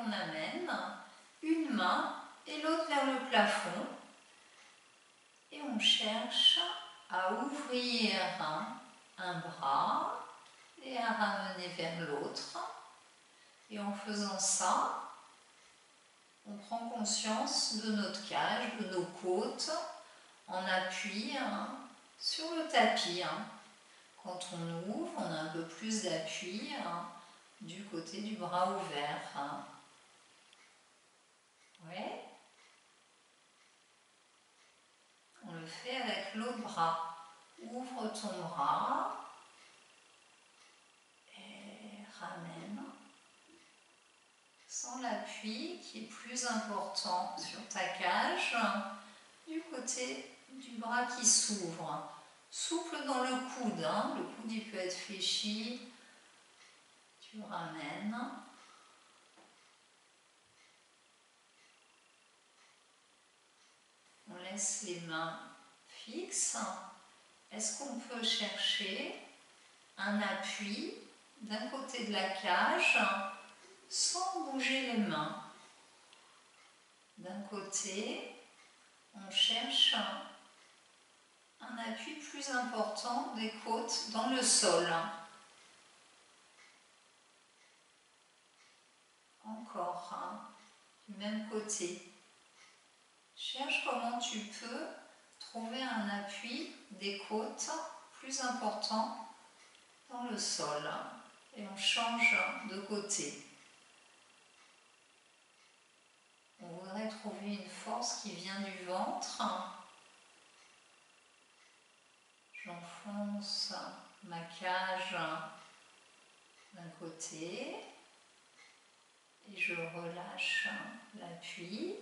on amène une main et l'autre vers le plafond. Et on cherche à ouvrir un bras et à ramener vers l'autre. Et en faisant ça, on prend conscience de notre cage, de nos côtes, en appui sur le tapis. Quand on ouvre, on a un peu plus d'appui du côté du bras ouvert. Ouais. On le fait avec l'autre bras. Ouvre ton bras et ramène. Sans l'appui qui est plus important sur ta cage, du côté du bras qui s'ouvre. Souple dans le coude, le coude il peut être fléchi. Tu ramènes. On laisse les mains fixes. Est-ce qu'on peut chercher un appui d'un côté de la cage sans bouger les mains? D'un côté, on cherche un appui plus important des côtes dans le sol. Encore, du même côté. Cherche comment tu peux trouver un appui des côtes plus important dans le sol. Et on change de côté. On voudrait trouver une force qui vient du ventre. J'enfonce ma cage d'un côté et je relâche l'appui.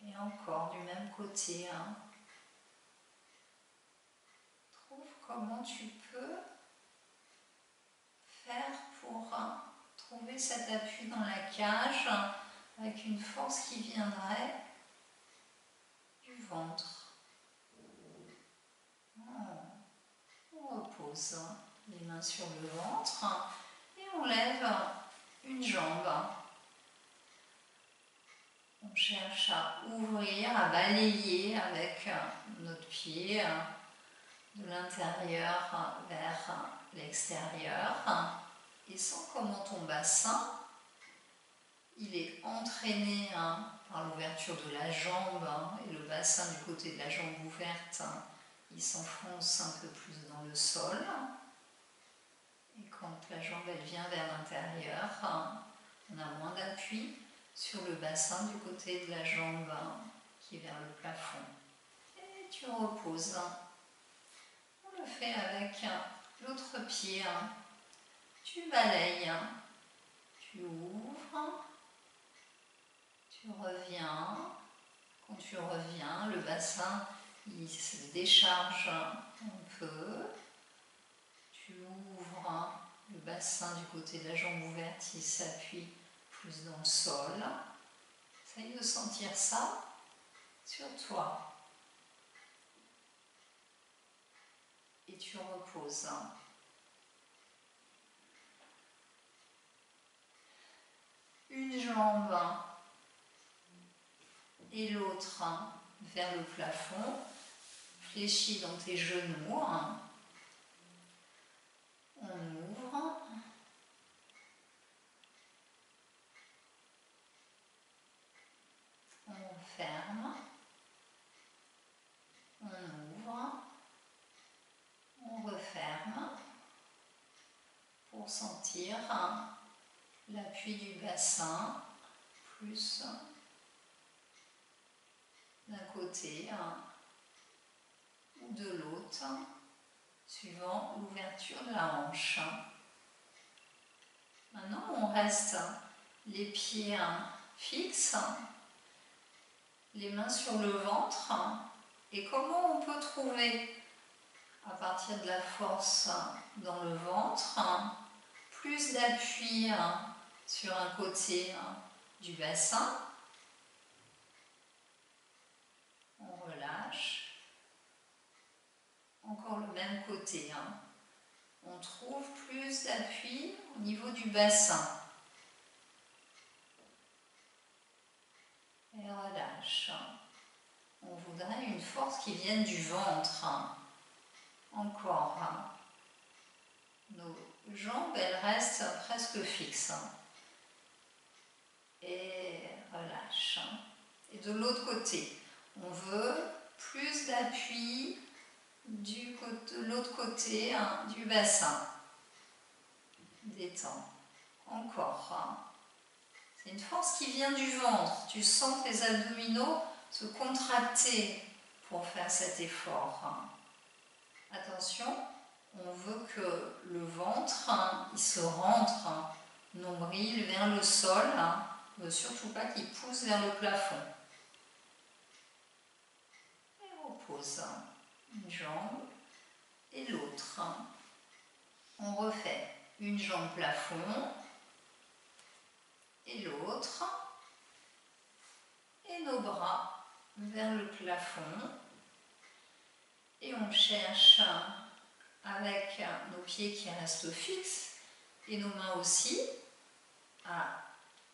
Et encore du même côté. Trouve comment tu peux faire pour trouver cet appui dans la cage avec une force qui viendrait du ventre. On repose les mains sur le ventre et on lève une jambe. On cherche à ouvrir, à balayer avec notre pied de l'intérieur vers l'extérieur. Et sens comment ton bassin, il est entraîné par l'ouverture de la jambe et le bassin du côté de la jambe ouverte, il s'enfonce un peu plus dans le sol. Et quand la jambe elle vient vers l'intérieur, on a moins d'appui sur le bassin du côté de la jambe qui est vers le plafond. Et tu reposes. On le fait avec l'autre pied. Tu balayes, tu ouvres, tu reviens. Quand tu reviens, le bassin il se décharge un peu. Tu ouvres le bassin du côté de la jambe ouverte, il s'appuie plus dans le sol. Essaye de sentir ça sur toi. Et tu reposes. Une jambe et l'autre vers le plafond, fléchis dans tes genoux. On ouvre. On ferme. On ouvre. On referme pour sentir l'appui du bassin plus d'un côté ou de l'autre suivant l'ouverture de la hanche. Maintenant on reste les pieds fixes, les mains sur le ventre. Et comment on peut trouver à partir de la force dans le ventre plus d'appui sur un côté du bassin. On relâche. Encore le même côté. On trouve plus d'appui au niveau du bassin. force qui vient du ventre. Encore. Nos jambes, elles restent presque fixes. Et relâche. Et de l'autre côté, on veut plus d'appui de l'autre côté du bassin. Détends. Encore. C'est une force qui vient du ventre. Tu sens tes abdominaux se contracter pour faire cet effort. Attention, on veut que le ventre, il se rentre, nombril vers le sol. On ne veut surtout pas qu'il pousse vers le plafond. Et on repose une jambe et l'autre. On refait une jambe plafond et l'autre. Et nos bras vers le plafond. Et on cherche avec nos pieds qui restent fixes et nos mains aussi à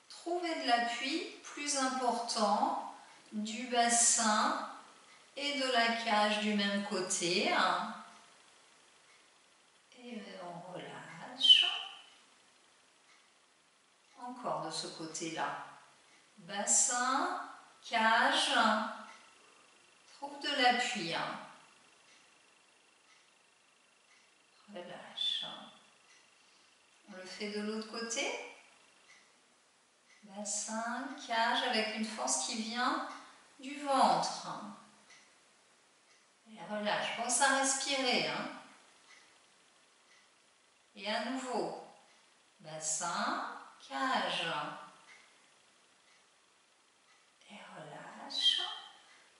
trouver de l'appui plus important du bassin et de la cage du même côté. Et on relâche. Encore de ce côté-là. Bassin, cage, trouve de l'appui. Relâche. On le fait de l'autre côté. Bassin, cage avec une force qui vient du ventre. Et relâche. Pense à respirer. Et à nouveau. Bassin, cage. Et relâche.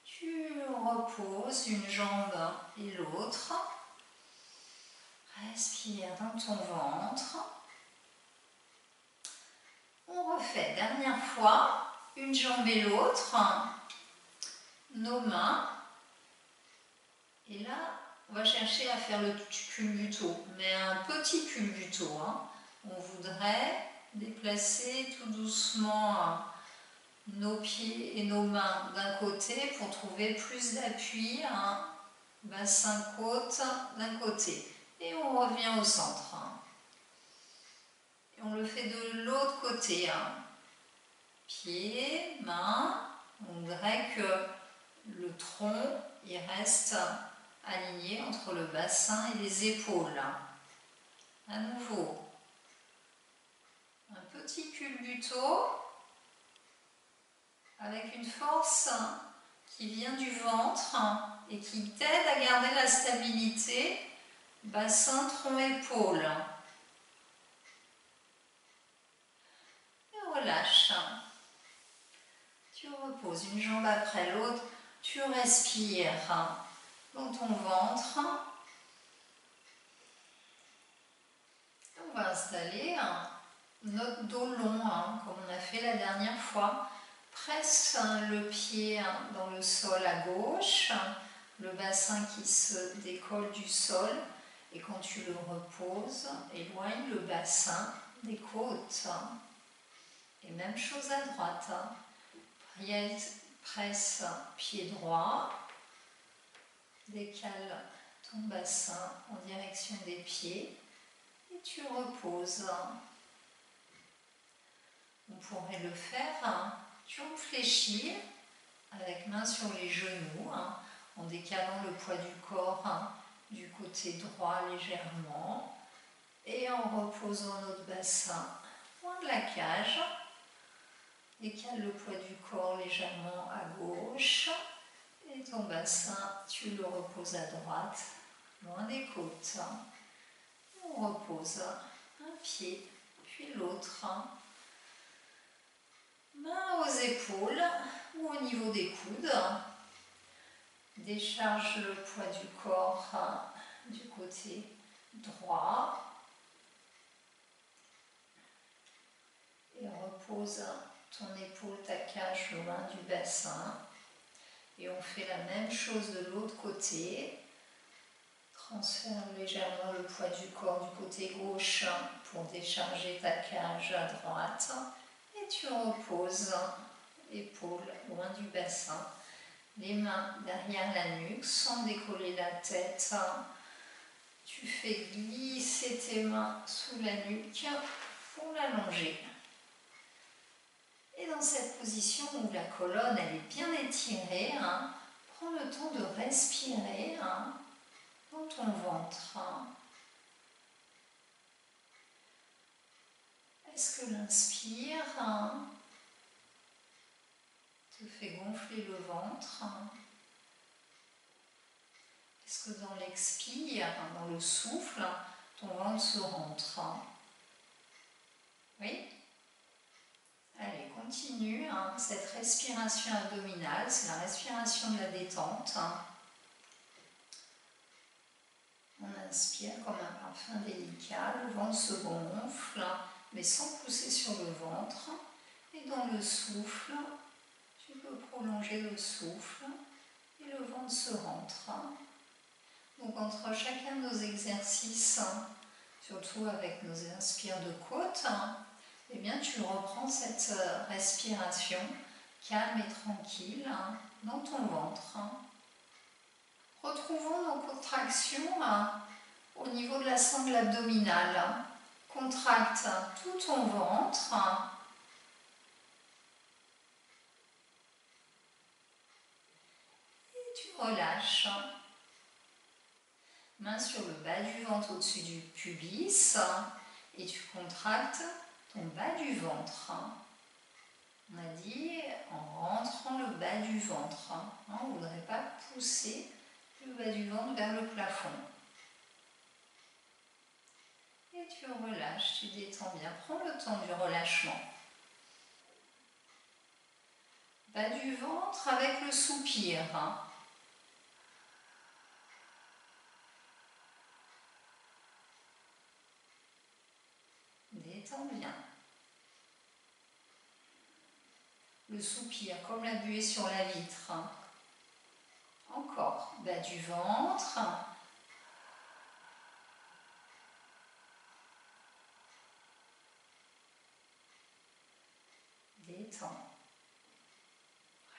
Tu reposes une jambe et l'autre. Respire dans ton ventre. On refait, dernière fois, une jambe et l'autre, nos mains. Et là, on va chercher à faire le culbuto, mais un petit culbuto. On voudrait déplacer tout doucement nos pieds et nos mains d'un côté pour trouver plus d'appui, bassin-côte d'un côté. Et on revient au centre. Et on le fait de l'autre côté. Pieds, mains. On voudrait que le tronc il reste aligné entre le bassin et les épaules. À nouveau. Un petit culbuto avec une force qui vient du ventre et qui t'aide à garder la stabilité bassin, tronc, épaule. Et relâche. Tu reposes une jambe après l'autre. Tu respires dans ton ventre. On va installer notre dos long, comme on a fait la dernière fois. Presse le pied dans le sol à gauche, le bassin qui se décolle du sol. Et quand tu le reposes, éloigne le bassin des côtes. Et même chose à droite. Presse pied droit. Décale ton bassin en direction des pieds. Et tu reposes. On pourrait le faire. Tu réfléchis avec main sur les genoux, en décalant le poids du corps du côté droit légèrement et en reposant notre bassin loin de la cage. Décale le poids du corps légèrement à gauche et ton bassin, tu le reposes à droite, loin des côtes. On repose un pied puis l'autre. Main aux épaules ou au niveau des coudes. Décharge le poids du corps du côté droit. Et repose ton épaule, ta cage loin du bassin. Et on fait la même chose de l'autre côté. Transfère légèrement le poids du corps du côté gauche pour décharger ta cage à droite. Et tu reposes, épaule loin du bassin. les mains derrière la nuque sans décoller la tête. Tu fais glisser tes mains sous la nuque pour l'allonger. Et dans cette position où la colonne elle est bien étirée, prends le temps de respirer dans ton ventre. Est-ce que l'inspire te fait gonfler le ventre? Est-ce que dans l'expire, dans le souffle, ton ventre se rentre? Oui? Allez, continue. Cette respiration abdominale, c'est la respiration de la détente. On inspire comme un parfum délicat, le ventre se gonfle, mais sans pousser sur le ventre. Et dans le souffle, tu peux prolonger le souffle et le ventre se rentre. Donc entre chacun de nos exercices, surtout avec nos inspires de côte, eh bien tu reprends cette respiration calme et tranquille dans ton ventre. Retrouvons nos contractions au niveau de la sangle abdominale. Contracte tout ton ventre. Et tu relâches. Main sur le bas du ventre au-dessus du pubis. Et tu contractes ton bas du ventre. On a dit en rentrant le bas du ventre. On ne voudrait pas pousser le bas du ventre vers le plafond. Et tu relâches, tu détends bien. Prends le temps du relâchement. Bas du ventre avec le soupir. Détends bien. Le soupir, comme la buée sur la vitre. Encore. Bas du ventre. Détends.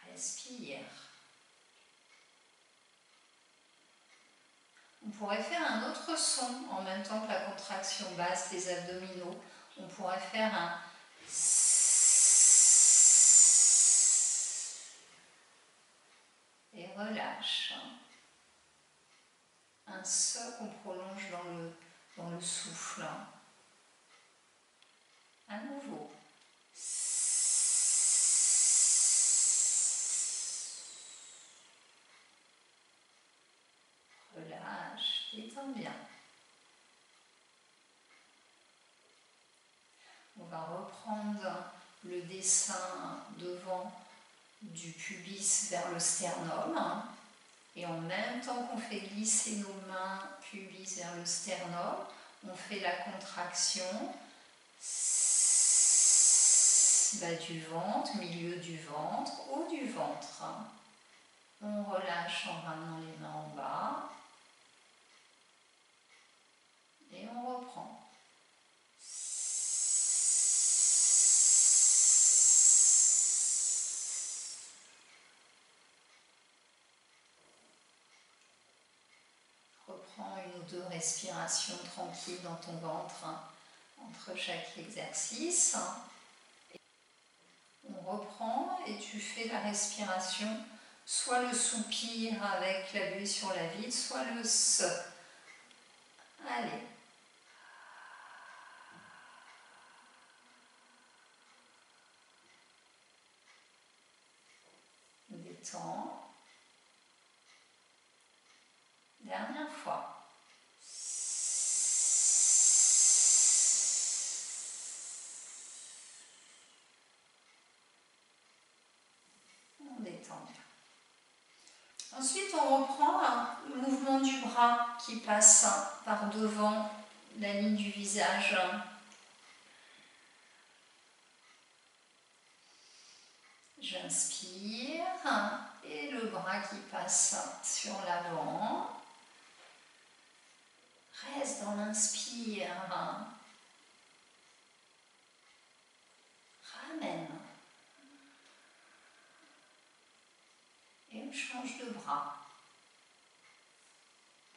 Respire. On pourrait faire un autre son en même temps que la contraction basse des abdominaux. On pourrait faire un et relâche. Un se qu'on prolonge dans le souffle. À nouveau. Relâche, détends bien. On va reprendre le dessin devant du pubis vers le sternum. Et en même temps qu'on fait glisser nos mains pubis vers le sternum, on fait la contraction bas du ventre, milieu du ventre, haut du ventre. On relâche en ramenant les mains en bas. Et on reprend. Reprends une ou deux respirations tranquilles dans ton ventre entre chaque exercice. On reprend et tu fais la respiration, soit le soupir avec la buée sur la vitre, soit le se. Allez. Détends. Dernière fois. On détend bien. Ensuite, on reprend le mouvement du bras qui passe par devant la ligne du visage. J'inspire et le bras qui passe sur l'avant. Reste dans l'inspire. Ramène. Et on change de bras.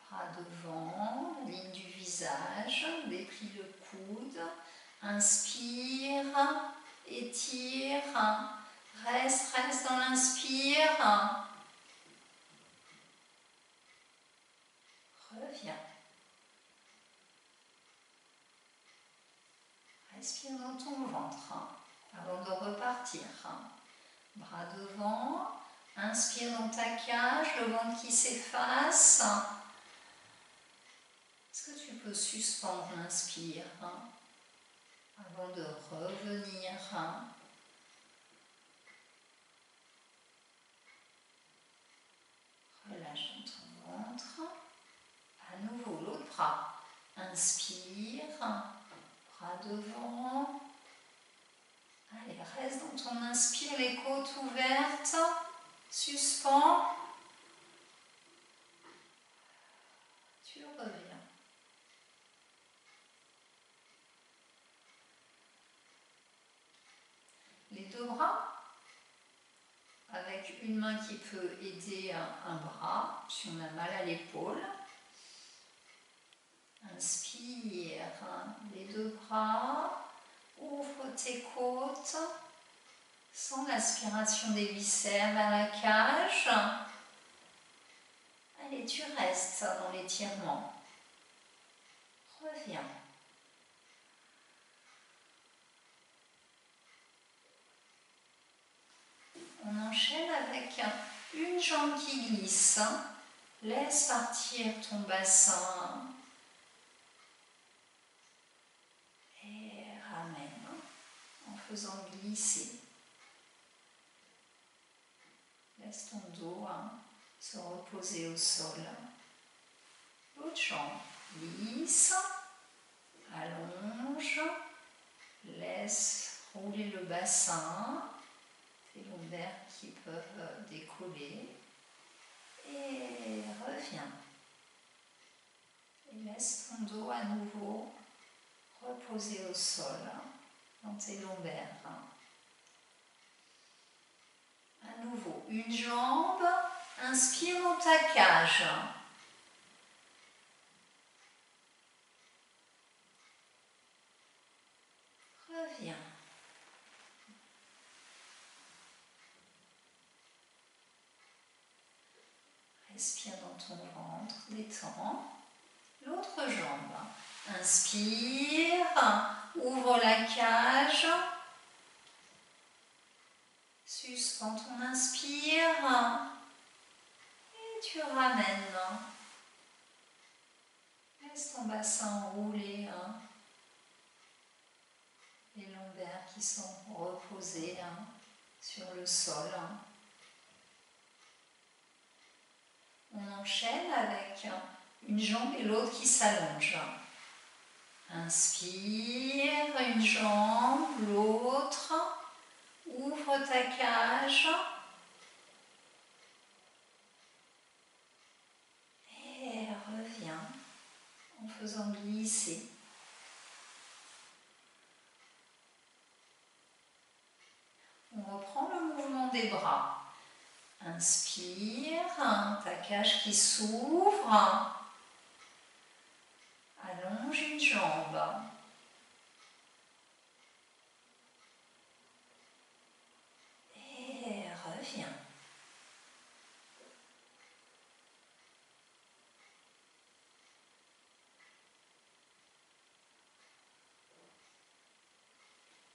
Bras devant, la ligne du visage, déplie le coude. Inspire, étire, reste dans l'inspire. Reviens. Respire dans ton ventre avant de repartir. Bras devant, inspire dans ta cage, le ventre qui s'efface. Est-ce que tu peux suspendre l'inspire avant de revenir? Relâche dans ton ventre. À nouveau, l'autre bras. Inspire, bras devant. Allez, reste dans ton inspire, les côtes ouvertes. Suspends. Tu reviens. Les deux bras, avec une main qui peut aider un bras, si on a mal à l'épaule. Inspire, les deux bras, ouvre tes côtes, sens l'aspiration des viscères vers la cage. Allez, tu restes dans l'étirement. Reviens. On enchaîne avec une jambe qui glisse. Laisse partir ton bassin. Et ramène en faisant glisser. Laisse ton dos se reposer au sol. L'autre jambe glisse, allonge, laisse rouler le bassin, tes lombaires qui peuvent décoller. Et reviens. Et laisse ton dos à nouveau reposer au sol, dans tes lombaires. À nouveau, une jambe, inspire dans ta cage. Reviens. Respire dans ton ventre, détends. L'autre jambe, inspire, ouvre la cage. Suspends ton inspire et tu ramènes. Laisse ton bassin rouler. Les lombaires qui sont reposés sur le sol. On enchaîne avec une jambe et l'autre qui s'allonge. Inspire, une jambe, l'autre. Ouvre ta cage. Et reviens en faisant glisser. On reprend le mouvement des bras. Inspire, ta cage qui s'ouvre. Allonge une jambe. Et reviens.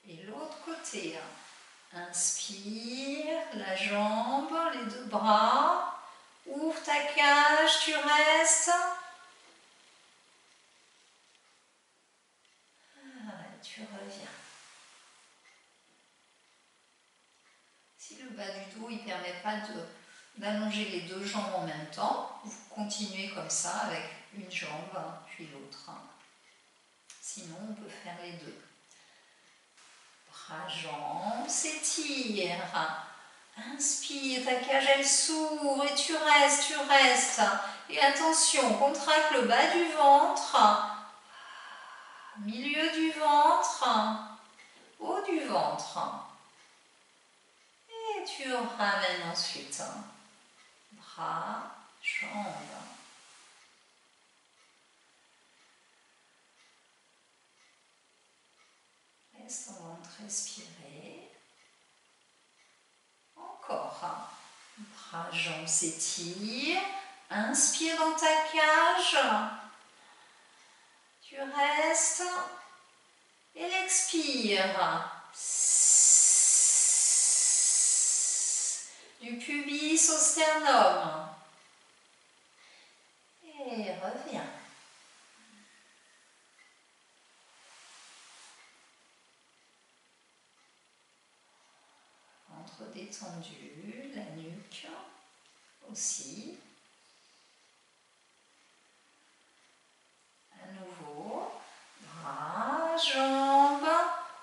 Et l'autre côté. Inspire, la jambe, les deux bras. Ouvre ta cage, tu restes. Tu reviens. Si le bas du dos ne permet pas d'allonger les deux jambes en même temps, vous continuez comme ça avec une jambe puis l'autre. Sinon, on peut faire les deux. Bras, jambes, s'étire. Inspire, ta cage elle s'ouvre et tu restes. Et attention, contracte le bas du ventre, milieu du ventre, haut du ventre. Et tu ramènes ensuite. bras, jambes. Reste en train de respirer. Encore. Bras, jambes s'étirent. Inspire dans ta cage. Tu restes et l'expire. Du pubis au sternum. Et reviens. Ventre détendu, la nuque aussi. À nouveau, bras, jambes,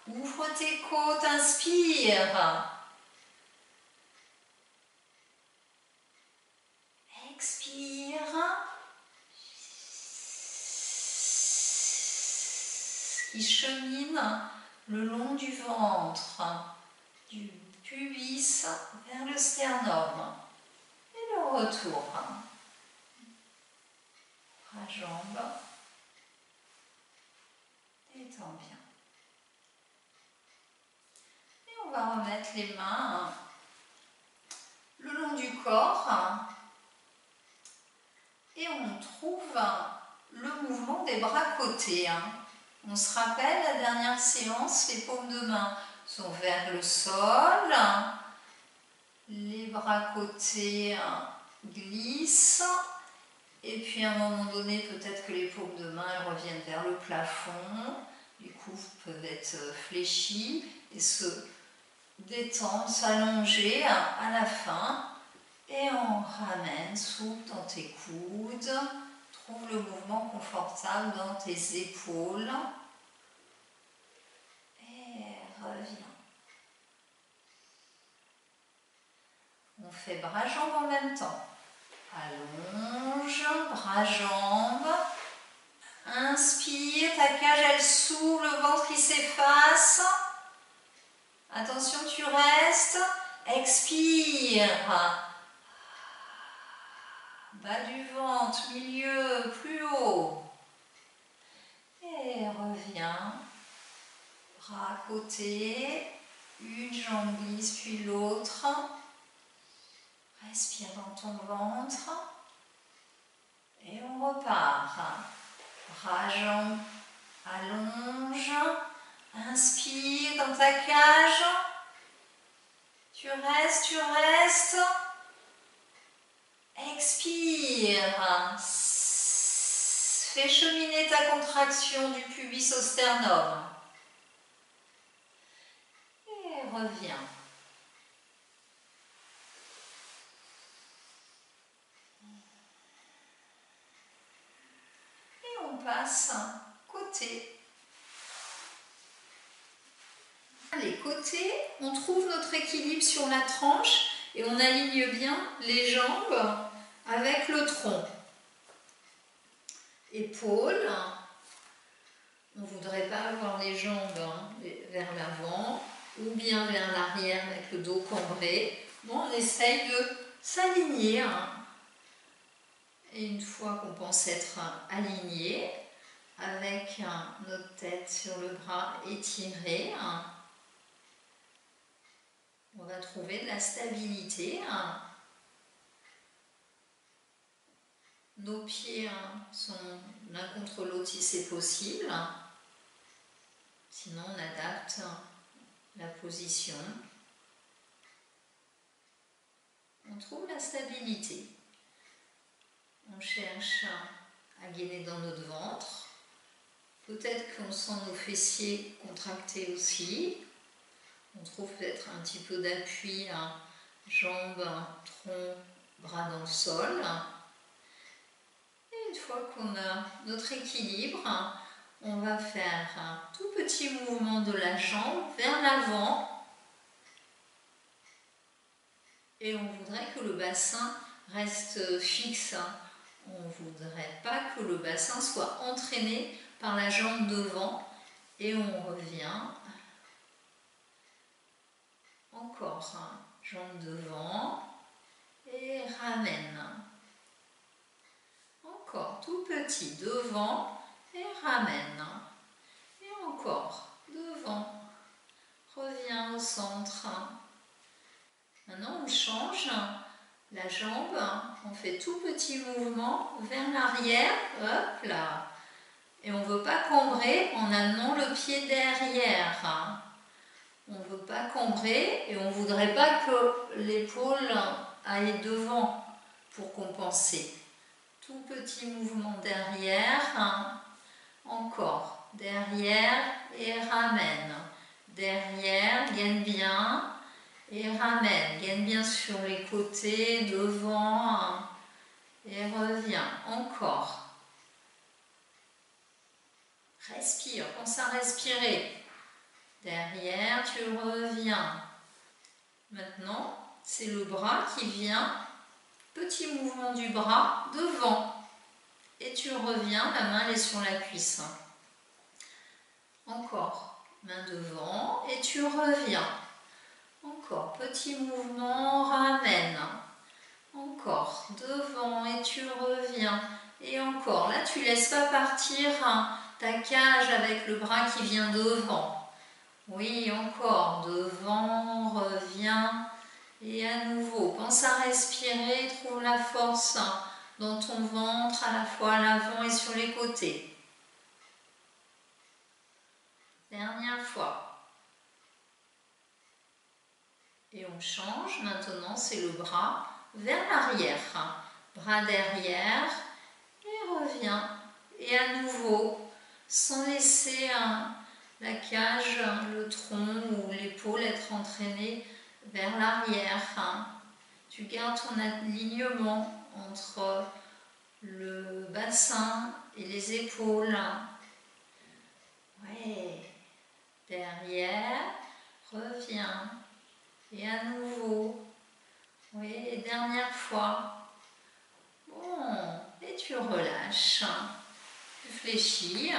ouvre tes côtes, inspire. Expire. Qui chemine le long du ventre, du pubis vers le sternum. Et le retour. Bras, jambes. Détends bien. Et on va remettre les mains le long du corps. Et on trouve le mouvement des bras côtés. On se rappelle, la dernière séance, les paumes de main sont vers le sol. Les bras côtés glissent. Et puis à un moment donné, peut-être que les paumes de main elles reviennent vers le plafond. Les coudes peuvent être fléchis et se détendre, s'allonger à la fin. Et on ramène souple dans tes coudes. Trouve le mouvement confortable dans tes épaules. Et reviens. On fait bras-jambes en même temps. Allonge, bras-jambes. Inspire, ta cage elle s'ouvre, le ventre qui s'efface. Attention, tu restes. Expire. Bas du ventre, milieu, plus haut. Et reviens. Bras à côté. Une jambe glisse puis l'autre. Respire dans ton ventre. Et on repart. Bras, jambes, allonge. Inspire dans ta cage. Tu restes, tu restes. Expire. Fais cheminer ta contraction du pubis au sternum. Et reviens. Et on passe côté. Les côtés, on trouve notre équilibre sur la tranche et on aligne bien les jambes avec le tronc. Épaules, on ne voudrait pas avoir les jambes vers l'avant ou bien vers l'arrière avec le dos cambré. Bon, on essaye de s'aligner. Et une fois qu'on pense être aligné, avec notre tête sur le bras étiré, on va trouver de la stabilité. Nos pieds sont l'un contre l'autre si c'est possible. Sinon, on adapte la position. On trouve la stabilité. On cherche à gainer dans notre ventre. Peut-être qu'on sent nos fessiers contractés aussi. On trouve peut-être un petit peu d'appui, jambes, tronc, bras dans le sol. Et une fois qu'on a notre équilibre, on va faire un tout petit mouvement de la jambe vers l'avant. Et on voudrait que le bassin reste fixe. On ne voudrait pas que le bassin soit entraîné par la jambe devant. Et on revient. Encore, jambe devant. et ramène. Encore tout petit, devant et ramène. Et encore, devant, reviens au centre. Maintenant on change la jambe, on fait tout petit mouvement vers l'arrière, hop là. Et on ne veut pas cambrer en amenant le pied derrière. On ne veut pas cambrer et on ne voudrait pas que l'épaule aille devant pour compenser. Tout petit mouvement derrière, encore, derrière et ramène. Derrière, gaine bien et ramène. Gaine bien sur les côtés, devant et reviens. Encore. Respire, pense à respirer. Derrière, tu reviens. Maintenant, c'est le bras qui vient. Petit mouvement du bras devant. Et tu reviens, la main elle est sur la cuisse. Encore, main devant et tu reviens. Encore, petit mouvement, ramène. Encore, devant et tu reviens. Et encore, là tu laisses pas partir ta cage avec le bras qui vient devant. Oui, encore, devant, reviens. Et à nouveau, pense à respirer, trouve la force dans ton ventre, à la fois à l'avant et sur les côtés. Dernière fois. Et on change, maintenant c'est le bras vers l'arrière. Bras derrière, et reviens. Et à nouveau, sans laisser la cage, le tronc ou l'épaule être entraînée vers l'arrière. Tu gardes ton alignement entre le bassin et les épaules. Ouais. Derrière, reviens. Et à nouveau. Oui, et dernière fois. Bon, et tu relâches. Tu fléchis.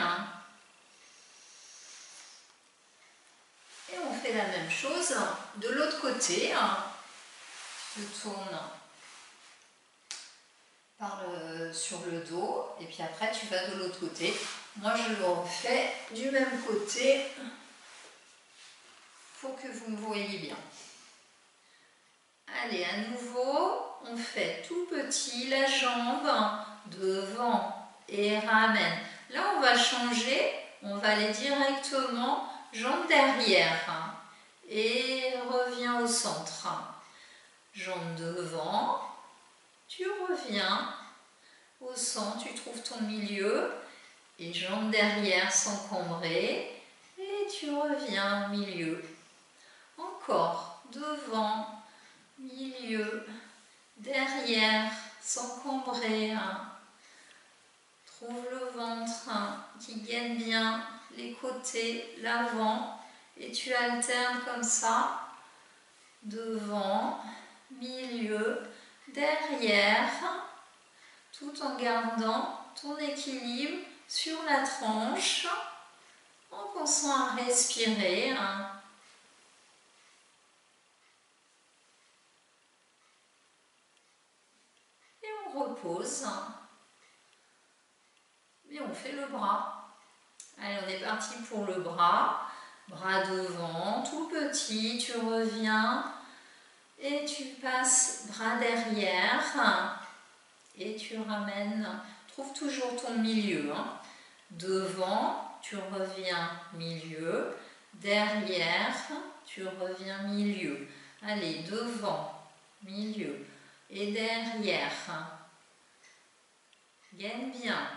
Et on fait la même chose de l'autre côté. Tu tournes sur le dos et puis après tu vas de l'autre côté. Moi je le refais du même côté pour que vous me voyez bien. Allez, à nouveau, on fait tout petit la jambe devant et ramène. Là on va changer, on va aller directement jambe derrière et reviens au centre. Jambe devant, tu reviens au centre, tu trouves ton milieu et jambe derrière sans cambrer et tu reviens au milieu. Encore, devant, milieu, derrière sans cambrer. Trouve le ventre qui gaine bien les côtés, l'avant et tu alternes comme ça, devant, milieu, derrière, tout en gardant ton équilibre sur la tranche, en pensant à respirer. Et on repose. Et on fait le bras. Allez, on est parti pour le bras. Bras devant, tout petit, tu reviens. Et tu passes bras derrière. Et tu ramènes, trouve toujours ton milieu. Devant, tu reviens milieu. Derrière, tu reviens milieu. Allez, devant, milieu. Et derrière. Gaine bien.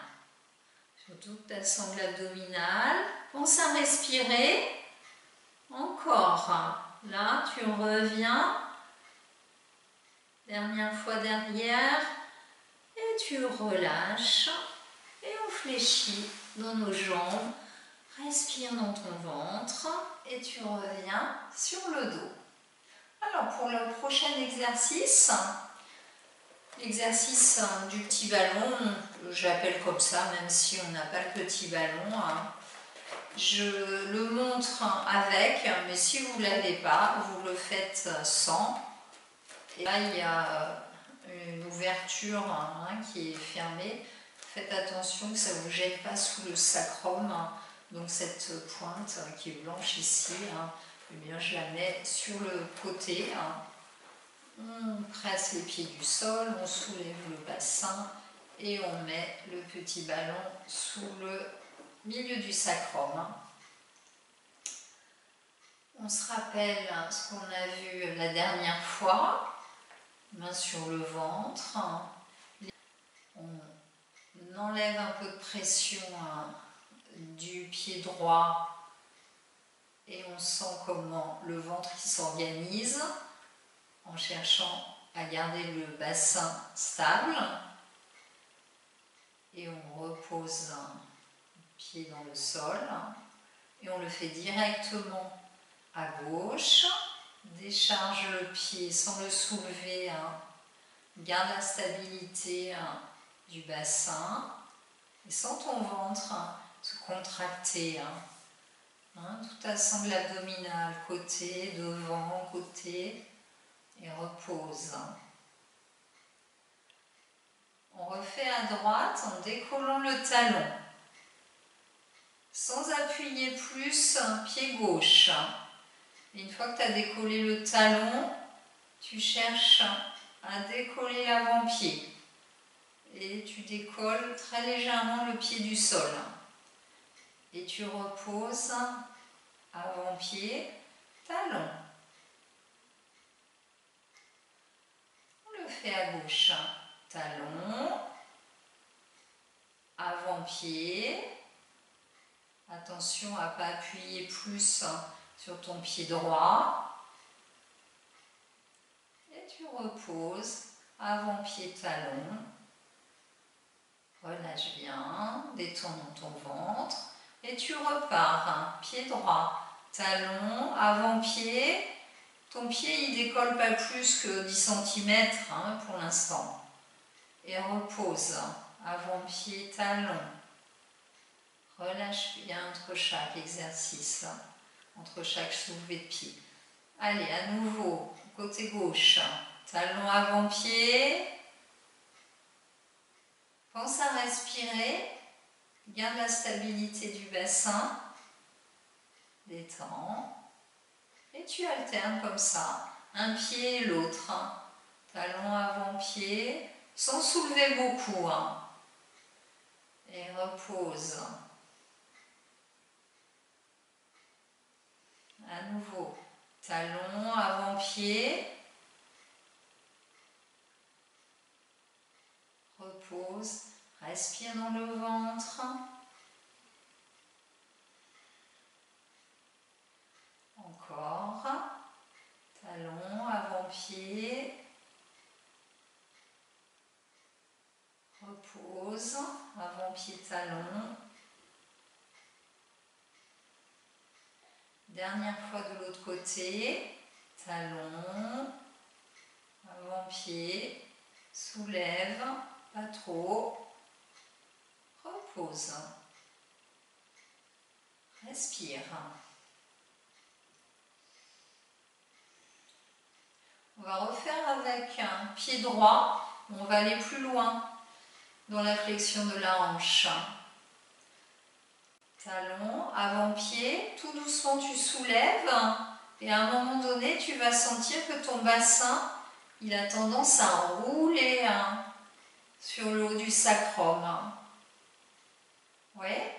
Sur toute ta sangle abdominale. Pense à respirer. Encore. Là, tu reviens. Dernière fois derrière. Et tu relâches. Et on fléchit dans nos jambes. Respire dans ton ventre. Et tu reviens sur le dos. Alors, pour le prochain exercice, l'exercice du petit ballon, j'appelle comme ça, même si on n'a pas le petit ballon. Je le montre avec, mais si vous ne l'avez pas, vous le faites sans. Et là, il y a une ouverture qui est fermée, faites attention que ça ne vous gêne pas sous le sacrum. Donc cette pointe qui est blanche ici, eh bien je la mets sur le côté. On presse les pieds du sol, on soulève le bassin et on met le petit ballon sous le milieu du sacrum. On se rappelle ce qu'on a vu la dernière fois, main sur le ventre. On enlève un peu de pression du pied droit et on sent comment le ventre qui s'organise en cherchant à garder le bassin stable. Et on repose un pied dans le sol et on le fait directement à gauche. Décharge le pied sans le soulever, garde la stabilité du bassin et sens ton ventre se contracter. Tout à sangle abdominale, côté, devant, côté, et repose. On refait à droite en décollant le talon, sans appuyer plus pied gauche. Et une fois que tu as décollé le talon, tu cherches à décoller l'avant-pied. Et tu décolles très légèrement le pied du sol. Et tu reposes avant-pied, talon. On le fait à gauche. Talon, avant-pied. Attention à ne pas appuyer plus sur ton pied droit. Et tu reposes avant-pied, talon. Relâche bien, détends ton ventre. Et tu repars. Pied droit, talon, avant-pied. Ton pied, il décolle pas plus que 10 cm pour l'instant. Et repose. Avant-pied, talon. Relâche bien entre chaque exercice, entre chaque soulevé de pied. Allez, à nouveau, côté gauche. Talon avant-pied. Pense à respirer. Garde la stabilité du bassin. Détends. Et tu alternes comme ça, un pied et l'autre. Talon avant-pied, sans soulever beaucoup. Et repose. À nouveau, talon avant-pied. Repose. Respire dans le ventre. Encore. Talon avant-pied. Repose. Avant-pied, talon. Dernière fois de l'autre côté. Talon. Avant-pied. Soulève. Pas trop. Repose. Respire. On va refaire avec un pied droit. On va aller plus loin dans la flexion de la hanche. Talon, avant-pied, tout doucement tu soulèves et à un moment donné tu vas sentir que ton bassin il a tendance à rouler sur le haut du sacrum. Ouais.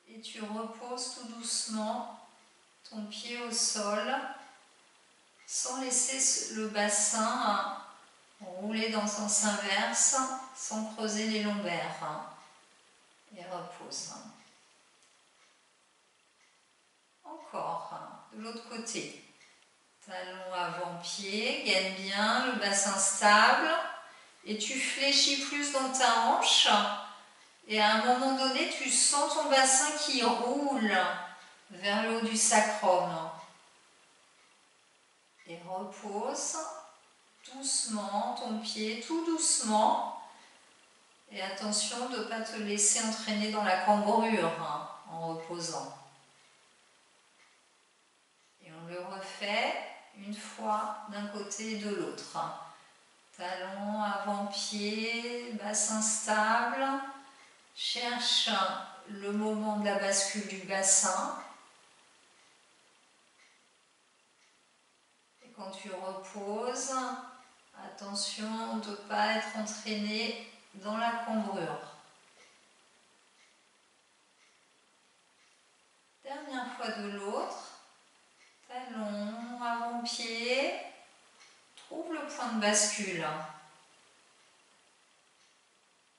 Et tu reposes tout doucement ton pied au sol sans laisser le bassin rouler dans le sens inverse, sans creuser les lombaires. Et repose. Encore, de l'autre côté. Talon avant-pied, gagne bien, le bassin stable. Et tu fléchis plus dans ta hanche. Et à un moment donné, tu sens ton bassin qui roule vers le haut du sacrum. Et repose doucement ton pied, tout doucement. Et attention de ne pas te laisser entraîner dans la cambrure en reposant. Et on le refait. une fois d'un côté et de l'autre. Talon, avant-pied, bassin stable. Cherche le moment de la bascule du bassin. Et quand tu reposes, attention de ne pas être entraîné dans la cambrure. Dernière fois de l'autre. Talon, avant-pied. Trouve le point de bascule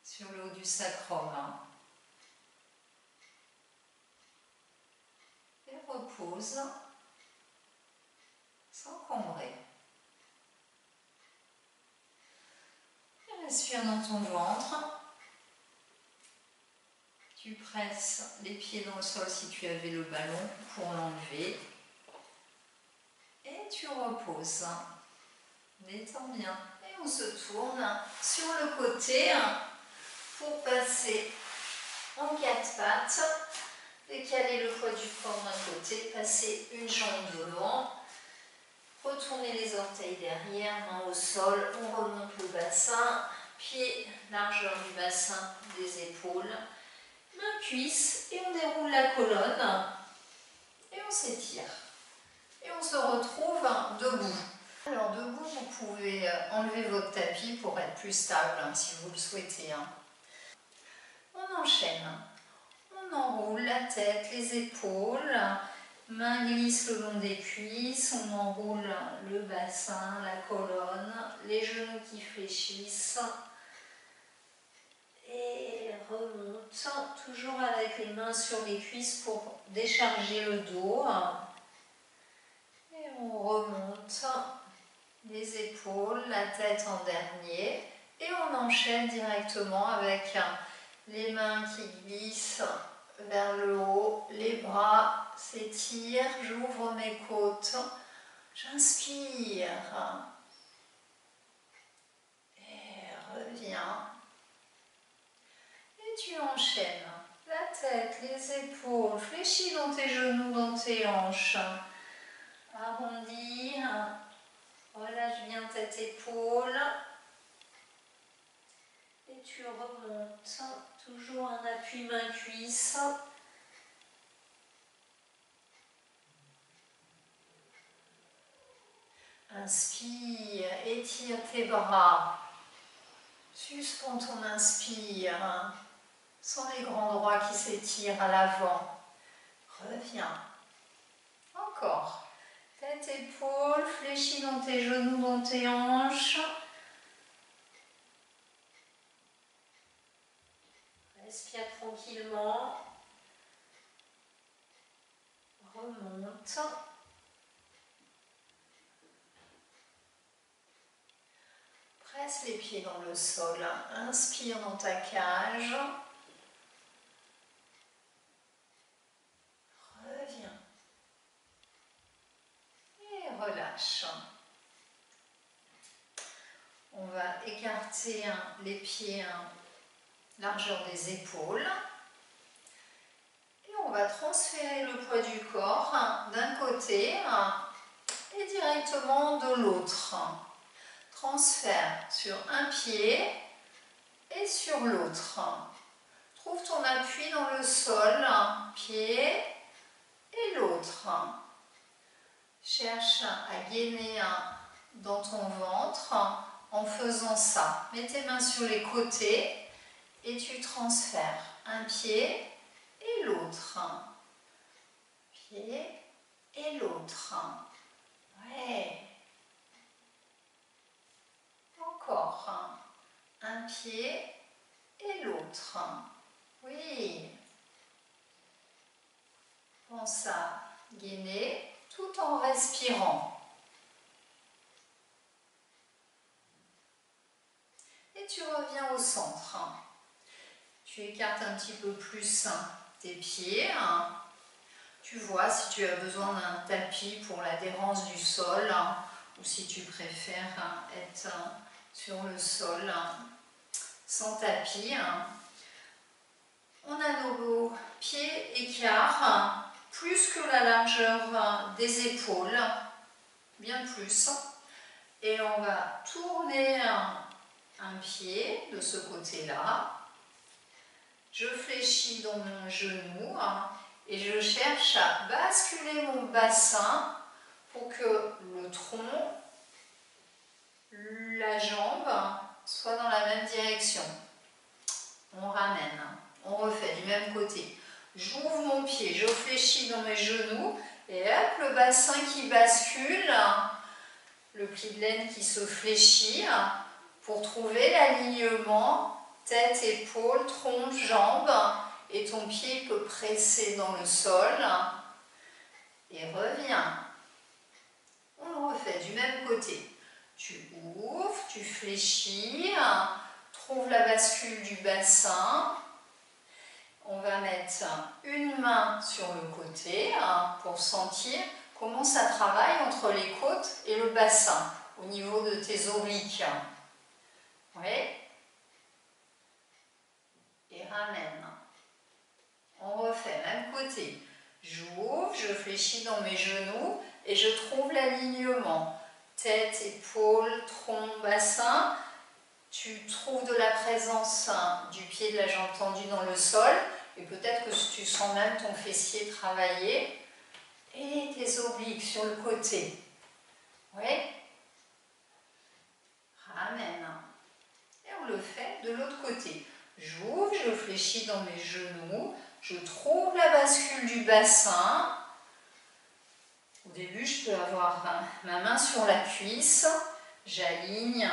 sur le haut du sacrum. Et repose sans cambrer. Et respire dans ton ventre. Tu presses les pieds dans le sol si tu avais le ballon pour l'enlever. Et tu reposes. Détends bien. Et on se tourne sur le côté pour passer en quatre pattes. Décaler le poids du corps d'un côté, passer une jambe devant. Retourner les orteils derrière, main au sol. On remonte le bassin. Pied, largeur du bassin, des épaules. Main, cuisse. Et on déroule la colonne. Et on s'étire. Et on se retrouve debout. Alors debout, vous pouvez enlever votre tapis pour être plus stable si vous le souhaitez. On enchaîne. On enroule la tête, les épaules. Main glisse le long des cuisses. On enroule le bassin, la colonne. Les genoux qui fléchissent. Et remonte. Toujours avec les mains sur les cuisses pour décharger le dos. Et on remonte. Les épaules, la tête en dernier et on enchaîne directement avec les mains qui glissent vers le haut, les bras s'étirent, j'ouvre mes côtes, j'inspire et reviens et tu enchaînes la tête, les épaules, fléchis dans tes genoux, dans tes hanches, arrondir. Relâche bien tête, épaule. Et tu remontes. Toujours un appui main-cuisse. Inspire, étire tes bras. Suspends ton inspire. Sans les grands droits qui s'étirent à l'avant. Reviens. Encore. Tête, épaule, fléchis dans tes genoux, dans tes hanches. Respire tranquillement. Remonte. Presse les pieds dans le sol. Inspire dans ta cage. Reviens. Et relâche. On va écarter les pieds largeur des épaules. Et on va transférer le poids du corps d'un côté et directement de l'autre. Transfert sur un pied et sur l'autre. Trouve ton appui dans le sol, pied et l'autre. Cherche à gainer dans ton ventre en faisant ça. Mets tes mains sur les côtés et tu transfères un pied et l'autre. Pied et l'autre. Ouais. Encore. Un pied et l'autre. Oui. Pense à gainer tout en respirant. Et tu reviens au centre. Tu écartes un petit peu plus tes pieds. Tu vois si tu as besoin d'un tapis pour l'adhérence du sol ou si tu préfères être sur le sol sans tapis. On a nos pieds écarts plus que la largeur des épaules. bien plus. Et on va tourner un pied de ce côté-là. Je fléchis dans mon genou et je cherche à basculer mon bassin pour que le tronc, la jambe soient dans la même direction. On ramène, on refait du même côté. J'ouvre mon pied, je fléchis dans mes genoux et hop, le bassin qui bascule, le pli de laine qui se fléchit pour trouver l'alignement tête, épaule, tronc, jambe, et ton pied peut presser dans le sol et revient. On le refait du même côté. Tu ouvres, tu fléchis, trouve la bascule du bassin. On va mettre une main sur le côté pour sentir comment ça travaille entre les côtes et le bassin au niveau de tes obliques. Oui. Et ramène. On refait, même côté. J'ouvre, je fléchis dans mes genoux et je trouve l'alignement. Tête, épaule, tronc, bassin. Tu trouves de la présence du pied de la jambe tendue dans le sol et peut-être que tu sens même ton fessier travailler et tes obliques sur le côté. Oui. Ramène. Et on le fait de l'autre côté. J'ouvre, je fléchis dans mes genoux, je trouve la bascule du bassin. Au début, je peux avoir ma main sur la cuisse, j'aligne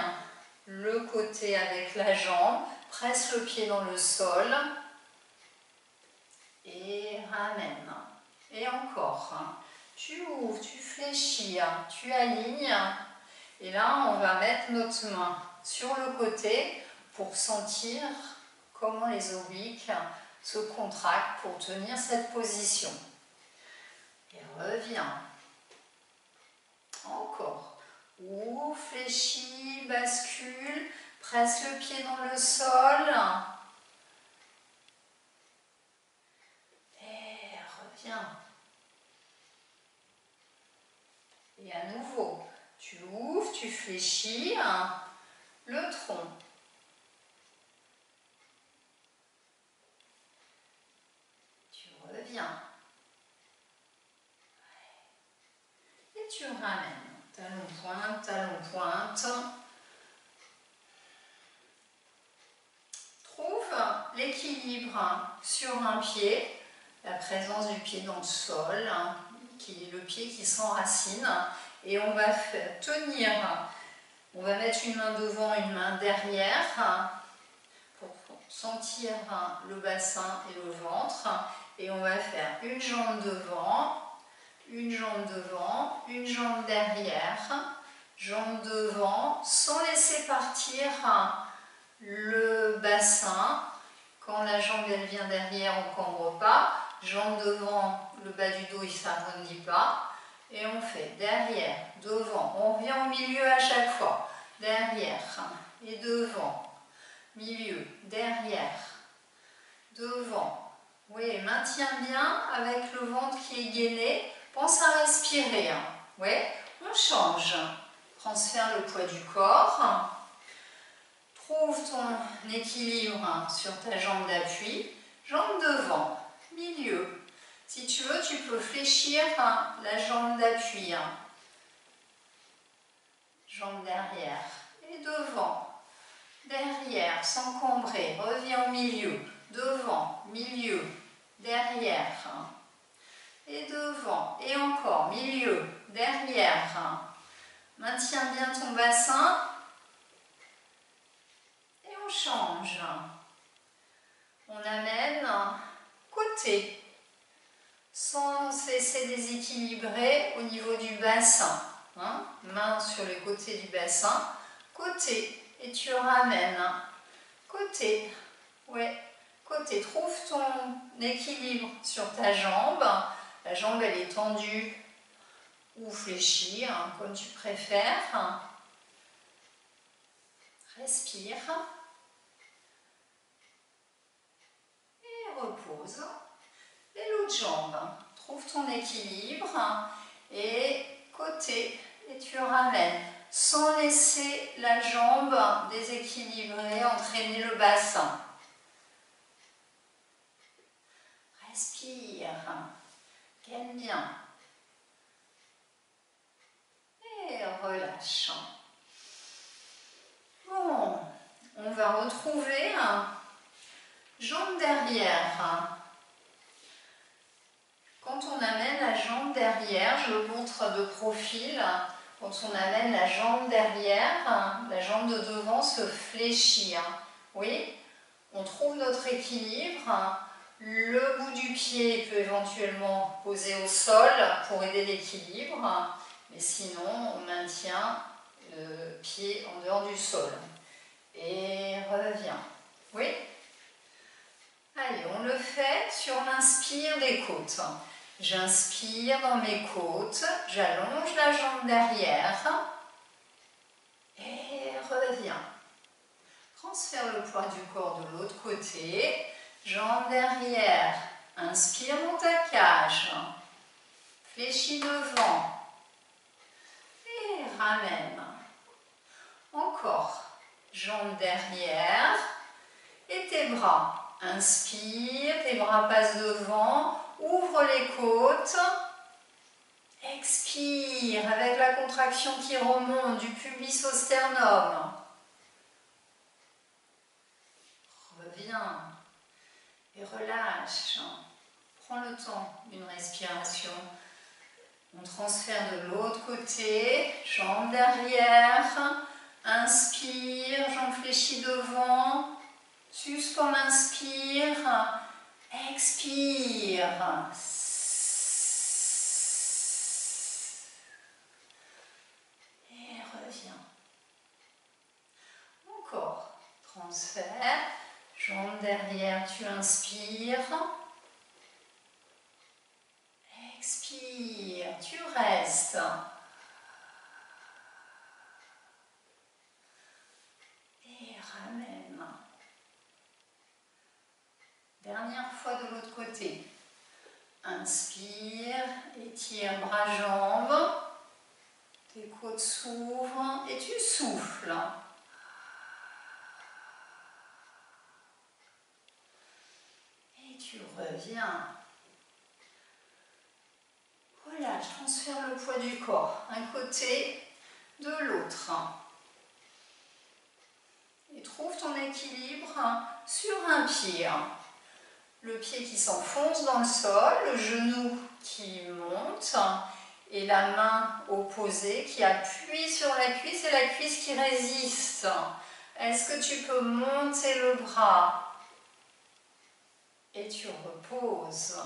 le côté avec la jambe, presse le pied dans le sol et ramène. Et encore, tu ouvres, tu fléchis, tu alignes. Et là, on va mettre notre main sur le côté pour sentir comment les obliques se contractent pour tenir cette position. Et reviens. Encore. Ouvre, fléchis, bascule, presse le pied dans le sol. Et reviens. Et à nouveau, tu ouvres, tu fléchis le tronc. Tu reviens. Et tu ramènes. Talon pointe, talon pointe. Trouve l'équilibre sur un pied, la présence du pied dans le sol, qui est le pied qui s'enracine. Et on va faire tenir, on va mettre une main devant, une main derrière pour sentir le bassin et le ventre. Et on va faire une jambe devant, une jambe devant, une jambe derrière, jambe devant, sans laisser partir le bassin. Quand la jambe elle vient derrière, on ne cambre pas. Jambe devant, le bas du dos il ne s'arrondit pas. Et on fait derrière, devant. On revient au milieu à chaque fois. Derrière et devant. Milieu, derrière, devant. Oui, maintiens bien avec le ventre qui est gainé. Pense à respirer. Oui, on change. Transfère le poids du corps. Trouve ton équilibre sur ta jambe d'appui. Jambe devant, milieu. Si tu veux, tu peux fléchir la jambe d'appui. Jambe derrière et devant. Derrière, sans cambrer. Reviens au milieu. Devant, milieu, derrière. Et devant. Et encore, milieu, derrière. Maintiens bien ton bassin. Et on change. On amène côté. Sans se laisser déséquilibrer au niveau du bassin. Main sur les côtés du bassin. Côté. Et tu ramènes. Côté. Ouais. Côté. Trouve ton équilibre sur ta jambe. La jambe, elle est tendue ou fléchie, comme tu préfères. Respire. Et repose. Et l'autre jambe. Trouve ton équilibre. Et côté. Et tu ramènes, sans laisser la jambe déséquilibrée entraîner le bassin. Respire, gaine bien. Et relâche. Bon, on va retrouver jambe derrière. Quand on amène la jambe derrière, je le montre de profil, quand on amène la jambe derrière, la jambe de devant se fléchit. Oui, on trouve notre équilibre. Le bout du pied peut éventuellement poser au sol pour aider l'équilibre, mais sinon on maintient le pied en dehors du sol. Et revient. Oui? Allez, on le fait sur l'inspire des côtes. J'inspire dans mes côtes, j'allonge la jambe derrière et reviens. Transfère le poids du corps de l'autre côté, jambe derrière, inspire dans ta cage, fléchis devant et ramène. Encore, jambe derrière et tes bras. Inspire, tes bras passent devant, ouvre les côtes, expire avec la contraction qui remonte du pubis au sternum. Reviens et relâche. Prends le temps d'une respiration. On transfère de l'autre côté, jambe derrière, inspire, jambe fléchie devant. Suspends l'inspire, expire. Et reviens. Encore. Transfert. Jambe derrière, tu inspires. Expire. Tu restes. Et ramène. Dernière fois de l'autre côté. Inspire, étire bras-jambes. Tes côtes s'ouvrent et tu souffles. Et tu reviens. Relâche, transfère le poids du corps. Un côté, de l'autre. Et trouve ton équilibre sur un pied. Le pied qui s'enfonce dans le sol, le genou qui monte et la main opposée qui appuie sur la cuisse et la cuisse qui résiste. Est-ce que tu peux monter le bras et tu reposes.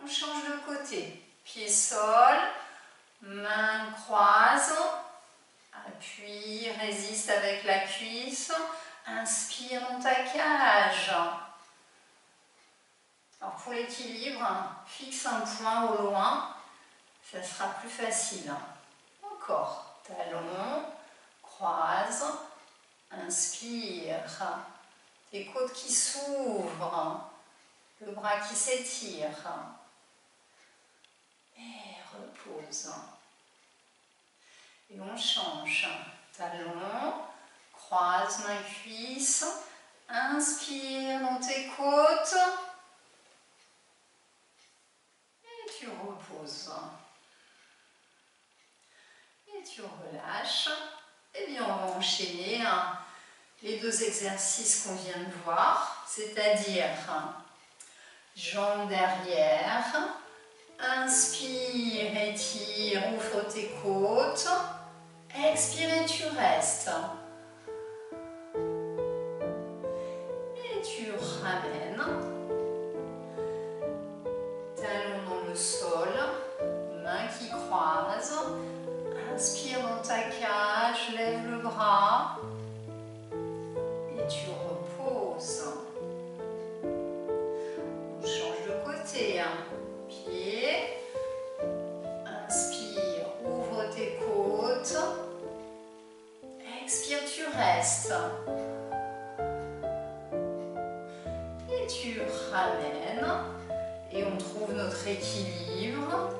On change de côté. Pied sol, main croise, appuie, résiste avec la cuisse. Inspire dans ta cage. Alors pour l'équilibre, fixe un point au loin, ça sera plus facile. Encore, talon, croise, inspire, tes côtes qui s'ouvrent, le bras qui s'étire, et repose. Et on change, talon, croise main cuisse, inspire dans tes côtes et tu reposes. Et tu relâches. Et bien on va enchaîner les deux exercices qu'on vient de voir, c'est-à-dire jambes derrière, inspire, étire, ouvre tes côtes, expire et tu restes. Tu ramènes, talon dans le sol, main qui croise, inspire dans ta cage, lève le bras et tu reposes. On change de côté, pied, inspire, ouvre tes côtes, expire, tu restes. Tu ramènes et on trouve notre équilibre.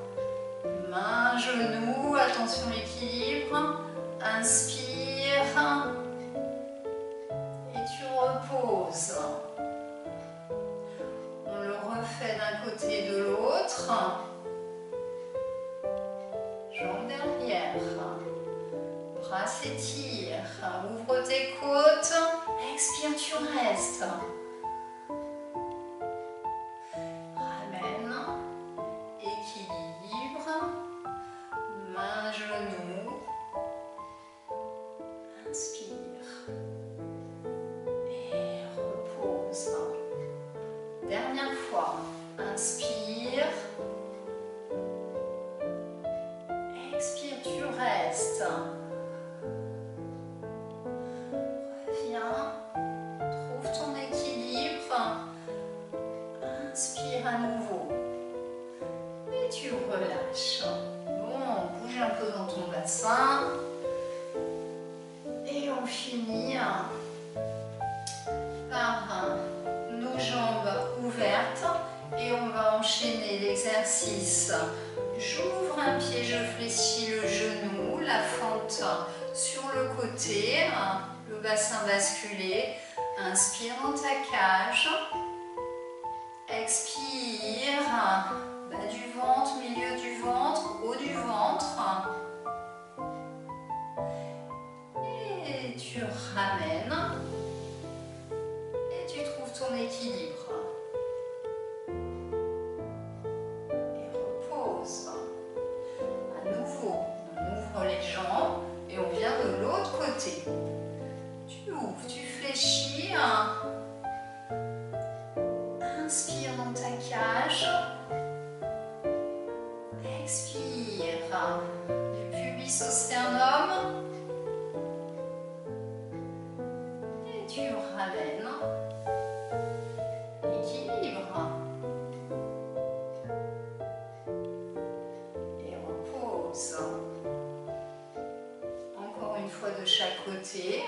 Main un genou, attention l'équilibre. Inspire. Et tu reposes. On le refait d'un côté et de l'autre. Jambes derrière. Bras s'étirent. Ouvre tes côtes. Expire, tu restes. Ramène. Équilibre. Main, genou. Inspire. Et repose. Dernière fois. Inspire. Expire, tu restes. Reviens. Trouve ton équilibre. Inspire à nouveau. Et tu relâches. Bon, bouge un peu dans ton bassin. Et on finit par nos jambes ouvertes. Et on va enchaîner l'exercice. J'ouvre un pied, je fléchis le genou, la fente sur le côté, le bassin basculé. Inspire dans ta cage. Expire. Bas du ventre, milieu du ventre, haut du ventre. Et tu ramènes. Et tu trouves ton équilibre. À nouveau, on ouvre les jambes et on vient de l'autre côté. Tu ouvres, tu fléchis. Inspire dans ta cage. Expire. Du pubis au sternum. Et tu ramènes. Équilibre. Encore une fois de chaque côté,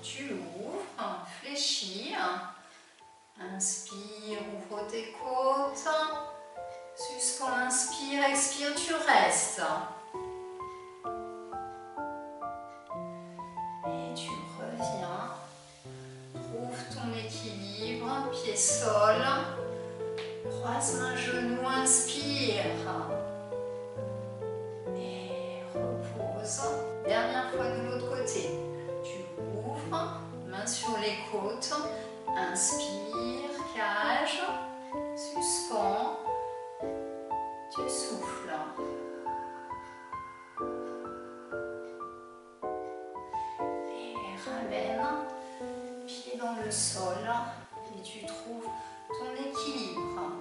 tu ouvres, fléchis, inspire, ouvre tes côtes, suspends, inspire, expire, tu restes. Et tu reviens, trouve ton équilibre, pied sol, croise main, genou, inspire. Dernière fois de l'autre côté. Tu ouvres, main sur les côtes. Inspire, cage, suspends. Tu souffles. Et ramène, pied dans le sol. Et tu trouves ton équilibre.